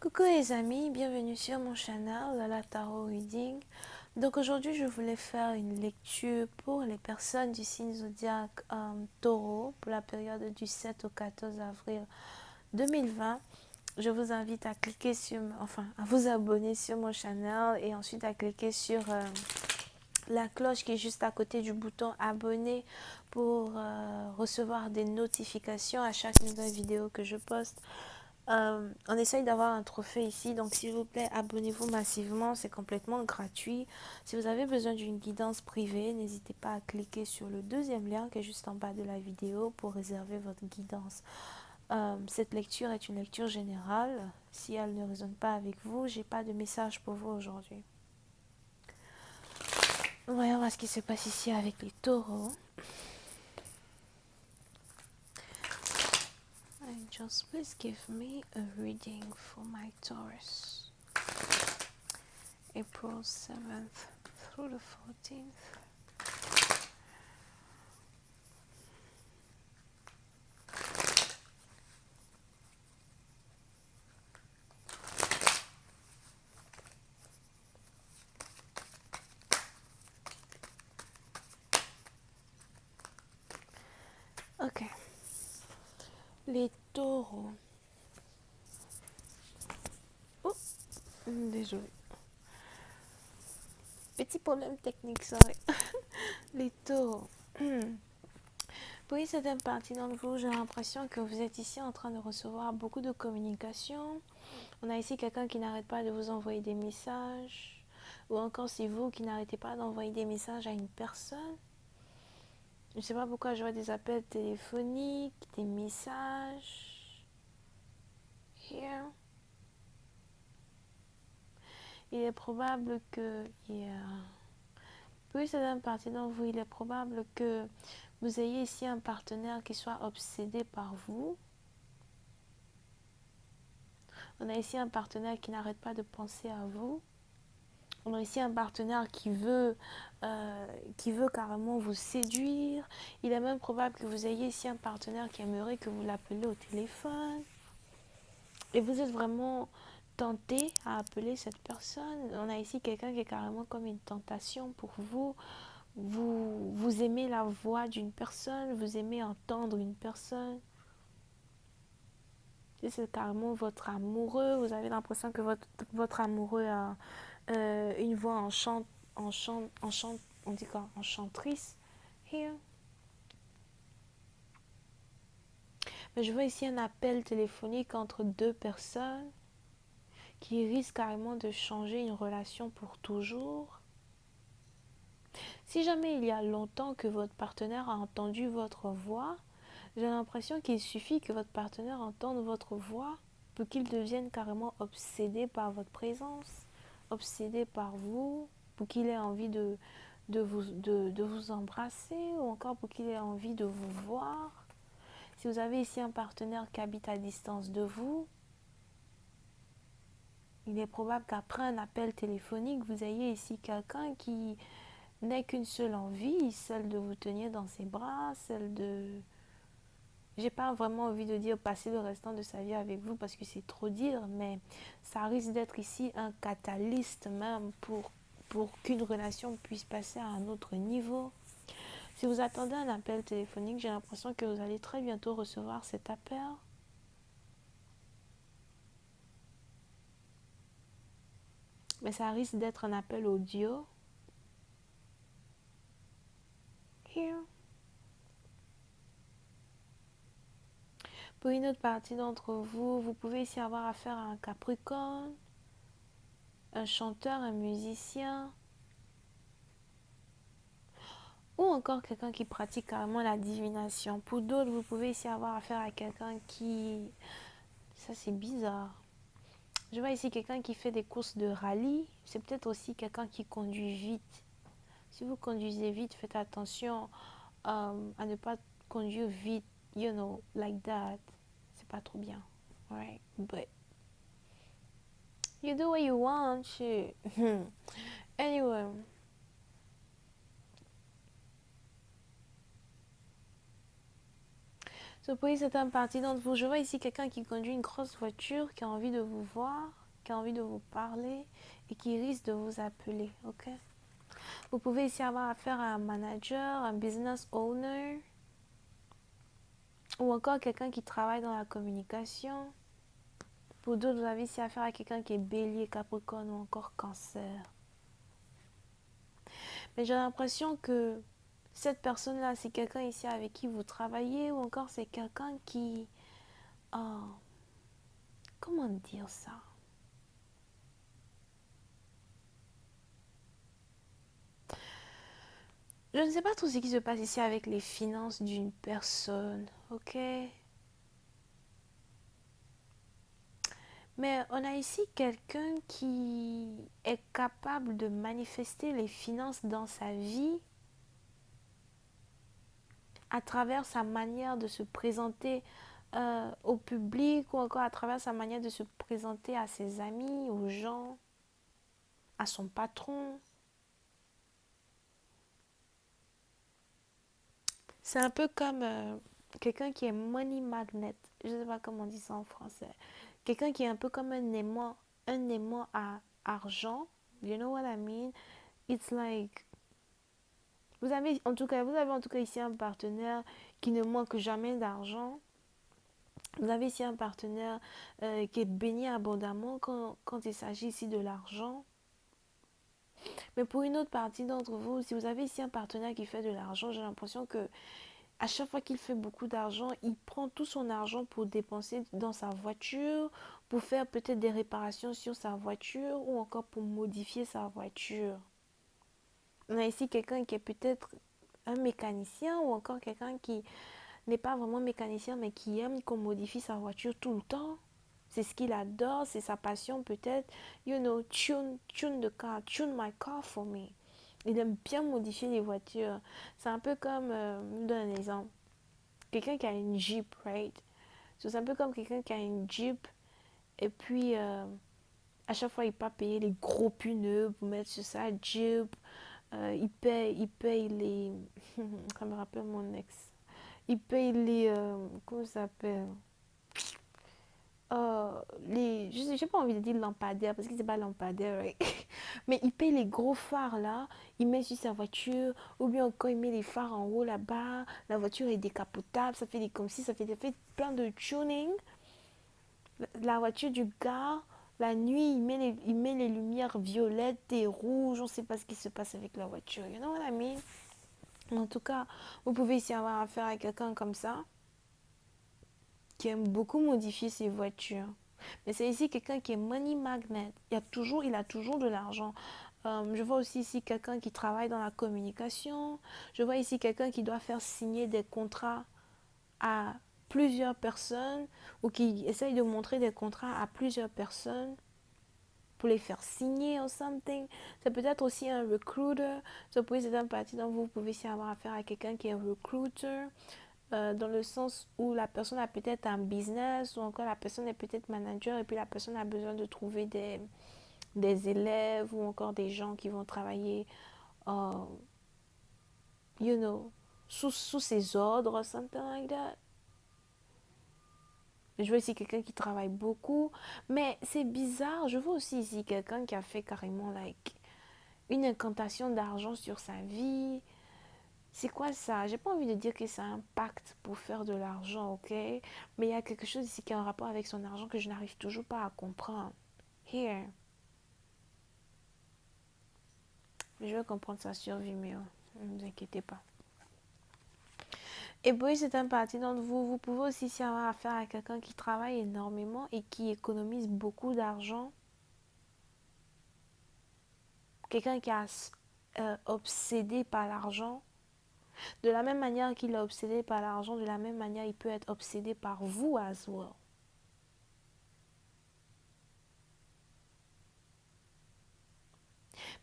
Coucou les amis, bienvenue sur mon channel Lala Tarot Reading. Donc aujourd'hui je voulais faire une lecture pour les personnes du signe zodiaque Taureau pour la période du 7 au 14 avril 2020. Je vous invite à cliquer sur, à vous abonner sur mon channel et ensuite à cliquer sur la cloche qui est juste à côté du bouton abonner pour recevoir des notifications à chaque nouvelle vidéo que je poste. On essaye d'avoir un trophée ici, donc s'il vous plaît, abonnez-vous massivement, c'est complètement gratuit. Si vous avez besoin d'une guidance privée, n'hésitez pas à cliquer sur le deuxième lien qui est juste en bas de la vidéo pour réserver votre guidance. Cette lecture est une lecture générale. Si elle ne résonne pas avec vous, j'ai pas de message pour vous aujourd'hui. Voyons voir ce qui se passe ici avec les taureaux. Angels, please give me a reading for my Taurus. April 7th through the 14th. Ok. Les taureaux. Oh, désolé. Petit problème technique, sorry. Les taureaux. Pour une certaine partie d'entre vous, j'ai l'impression que vous êtes ici en train de recevoir beaucoup de communication. On a ici quelqu'un qui n'arrête pas de vous envoyer des messages. Ou encore c'est vous qui n'arrêtez pas d'envoyer des messages à une personne. Je ne sais pas pourquoi je vois des appels téléphoniques, des messages. Here. Il est probable que... Pour une certaine partie d'entre vous, il est probable que vous ayez ici un partenaire qui soit obsédé par vous. On a ici un partenaire qui n'arrête pas de penser à vous. On a ici un partenaire qui veut carrément vous séduire. Il est même probable que vous ayez ici un partenaire qui aimerait que vous l'appelez au téléphone. Et vous êtes vraiment tenté à appeler cette personne. On a ici quelqu'un qui est carrément comme une tentation pour vous. Vous aimez la voix d'une personne, vous aimez entendre une personne. C'est carrément votre amoureux. Vous avez l'impression que votre amoureux a une voix on dit quoi, enchantrice. Here. Mais je vois ici un appel téléphonique entre deux personnes qui risquent carrément de changer une relation pour toujours. Si jamais il y a longtemps que votre partenaire a entendu votre voix, j'ai l'impression qu'il suffit que votre partenaire entende votre voix pour qu'il devienne carrément obsédé par votre présence, obsédé par vous, pour qu'il ait envie de vous embrasser ou encore pour qu'il ait envie de vous voir. Si vous avez ici un partenaire qui habite à distance de vous, il est probable qu'après un appel téléphonique, vous ayez ici quelqu'un qui n'ait qu'une seule envie, celle de vous tenir dans ses bras, celle de... J'ai pas vraiment envie de dire passer le restant de sa vie avec vous parce que c'est trop dire, mais ça risque d'être ici un catalyste même pour qu'une relation puisse passer à un autre niveau. Si vous attendez un appel téléphonique, j'ai l'impression que vous allez très bientôt recevoir cet appel. Mais ça risque d'être un appel audio. Here. Pour une autre partie d'entre vous, vous pouvez ici avoir affaire à un Capricorne, un chanteur, un musicien, ou encore quelqu'un qui pratique carrément la divination. Pour d'autres, vous pouvez ici avoir affaire à quelqu'un qui... Ça, c'est bizarre. Je vois ici quelqu'un qui fait des courses de rallye. C'est peut-être aussi quelqu'un qui conduit vite. Si vous conduisez vite, faites attention à ne pas conduire vite. You know, like that. C'est pas trop bien. Right? But you do what you want. Shit. Anyway. So, pour certaines parties d'entre vous, je vois ici quelqu'un qui conduit une grosse voiture, qui a envie de vous voir, qui a envie de vous parler et qui risque de vous appeler, ok? Vous pouvez ici avoir affaire à un manager, un business owner ou encore quelqu'un qui travaille dans la communication. Pour d'autres, vous avez ici affaire à quelqu'un qui est bélier, capricorne ou encore cancer. Mais j'ai l'impression que cette personne-là, c'est quelqu'un ici avec qui vous travaillez ou encore c'est quelqu'un qui... comment dire ça? Je ne sais pas trop ce qui se passe ici avec les finances d'une personne, ok? Mais on a ici quelqu'un qui est capable de manifester les finances dans sa vie à travers sa manière de se présenter au public ou encore à travers sa manière de se présenter à ses amis, aux gens, à son patron. C'est un peu comme quelqu'un qui est money magnet. Je ne sais pas comment on dit ça en français. Quelqu'un qui est un peu comme un aimant à argent. You know what I mean? It's like vous avez en tout cas ici un partenaire qui ne manque jamais d'argent. Vous avez ici un partenaire qui est béni abondamment quand il s'agit ici de l'argent. Mais pour une autre partie d'entre vous, si vous avez ici un partenaire qui fait de l'argent, j'ai l'impression que à chaque fois qu'il fait beaucoup d'argent, il prend tout son argent pour dépenser dans sa voiture, pour faire peut-être des réparations sur sa voiture ou encore pour modifier sa voiture. On a ici quelqu'un qui est peut-être un mécanicien ou encore quelqu'un qui n'est pas vraiment mécanicien mais qui aime qu'on modifie sa voiture tout le temps. C'est ce qu'il adore, c'est sa passion peut-être. You know, tune the car, tune my car for me. Il aime bien modifier les voitures. C'est un peu comme, je vous donne un exemple. Quelqu'un qui a une Jeep, right? So, c'est un peu comme quelqu'un qui a une Jeep et puis à chaque fois il peut payer les gros pneus pour mettre sur sa Jeep. Il paye les... ça me rappelle mon ex. Il paye les... comment ça s'appelle? J'ai pas envie de dire lampadaire parce que c'est pas lampadaire, right? Mais il paye les gros phares là, il met sur sa voiture, ou bien encore il met les phares en haut là-bas, la voiture est décapotable, ça fait des comme si, ça fait plein de tuning. La voiture du gars, la nuit, il met les lumières violettes et rouges, on sait pas ce qui se passe avec la voiture, you know what I mean? En tout cas, vous pouvez ici avoir affaire à quelqu'un comme ça, qui aime beaucoup modifier ses voitures. Mais c'est ici quelqu'un qui est money magnet. Il a toujours de l'argent. Je vois aussi ici quelqu'un qui travaille dans la communication. Je vois ici quelqu'un qui doit faire signer des contrats à plusieurs personnes ou qui essaye de montrer des contrats à plusieurs personnes pour les faire signer ou something. C'est peut-être aussi un recruiter. Ça peut être une partie dont vous pouvez aussi avoir affaire à quelqu'un qui est un recruiter. Dans le sens où la personne a peut-être un business ou encore la personne est peut-être manager et puis la personne a besoin de trouver des élèves ou encore des gens qui vont travailler, euh, you know, sous ses ordres, something like that. Je vois ici quelqu'un qui travaille beaucoup, mais c'est bizarre. Je vois aussi ici quelqu'un qui a fait carrément like une incantation d'argent sur sa vie. C'est quoi ça? J'ai pas envie de dire que c'est un pacte pour faire de l'argent, ok? Mais il y a quelque chose ici qui a un rapport avec son argent que je n'arrive toujours pas à comprendre. Here. Je vais comprendre ça sur Vimeo. Ne vous inquiétez pas. Et puis, c'est un parti d'entre vous. Vous pouvez aussi avoir affaire à quelqu'un qui travaille énormément et qui économise beaucoup d'argent. Quelqu'un qui est obsédé par l'argent. De la même manière qu'il est obsédé par l'argent, de la même manière, il peut être obsédé par vous as well.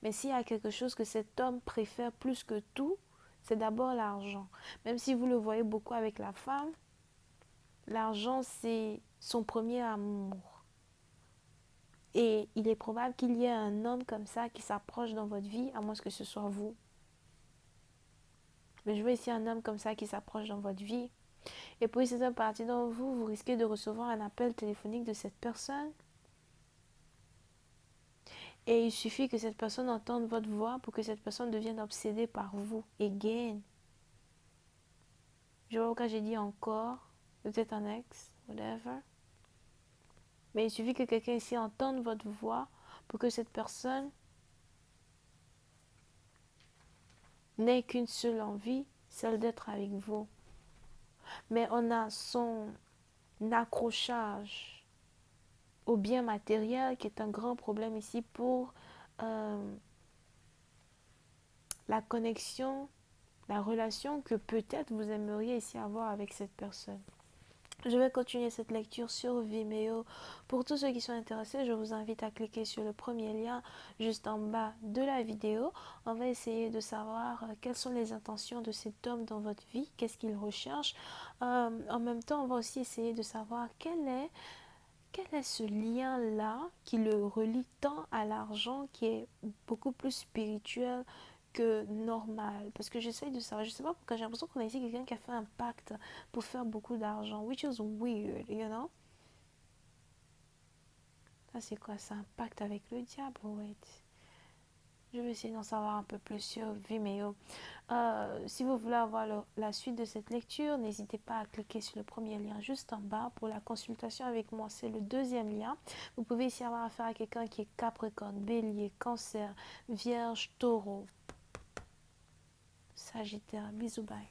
Mais s'il y a quelque chose que cet homme préfère plus que tout, c'est d'abord l'argent. Même si vous le voyez beaucoup avec la femme, l'argent c'est son premier amour. Et il est probable qu'il y ait un homme comme ça qui s'approche dans votre vie, à moins que ce soit vous. Mais je veux ici un homme comme ça qui s'approche dans votre vie. Et pour une certaine partie d'entre vous, vous risquez de recevoir un appel téléphonique de cette personne. Et il suffit que cette personne entende votre voix pour que cette personne devienne obsédée par vous. Again. Je vois pourquoi j'ai dit encore, peut-être un ex, whatever. Mais il suffit que quelqu'un ici entende votre voix pour que cette personne n'ait qu'une seule envie, celle d'être avec vous. Mais on a son accrochage au bien matériel qui est un grand problème ici pour la connexion, la relation que peut-être vous aimeriez ici avoir avec cette personne. Je vais continuer cette lecture sur Vimeo. Pour tous ceux qui sont intéressés, je vous invite à cliquer sur le premier lien juste en bas de la vidéo. On va essayer de savoir quelles sont les intentions de cet homme dans votre vie, qu'est-ce qu'il recherche. En même temps, on va aussi essayer de savoir quel est ce lien-là qui le relie tant à l'argent, qui est beaucoup plus spirituel que normal. Parce que j'essaye de savoir, je sais pas pourquoi, j'ai l'impression qu'on a ici quelqu'un qui a fait un pacte pour faire beaucoup d'argent, which is weird, you know? Ça c'est quoi, c'est un pacte avec le diable? Wait. Je vais essayer d'en savoir un peu plus sur Vimeo. Si vous voulez avoir la suite de cette lecture, n'hésitez pas à cliquer sur le premier lien juste en bas pour la consultation avec moi. C'est le deuxième lien. Vous pouvez ici avoir affaire à quelqu'un qui est Capricorne, Bélier, Cancer, Vierge, Taureau, Sagittaire. Bisous, bye.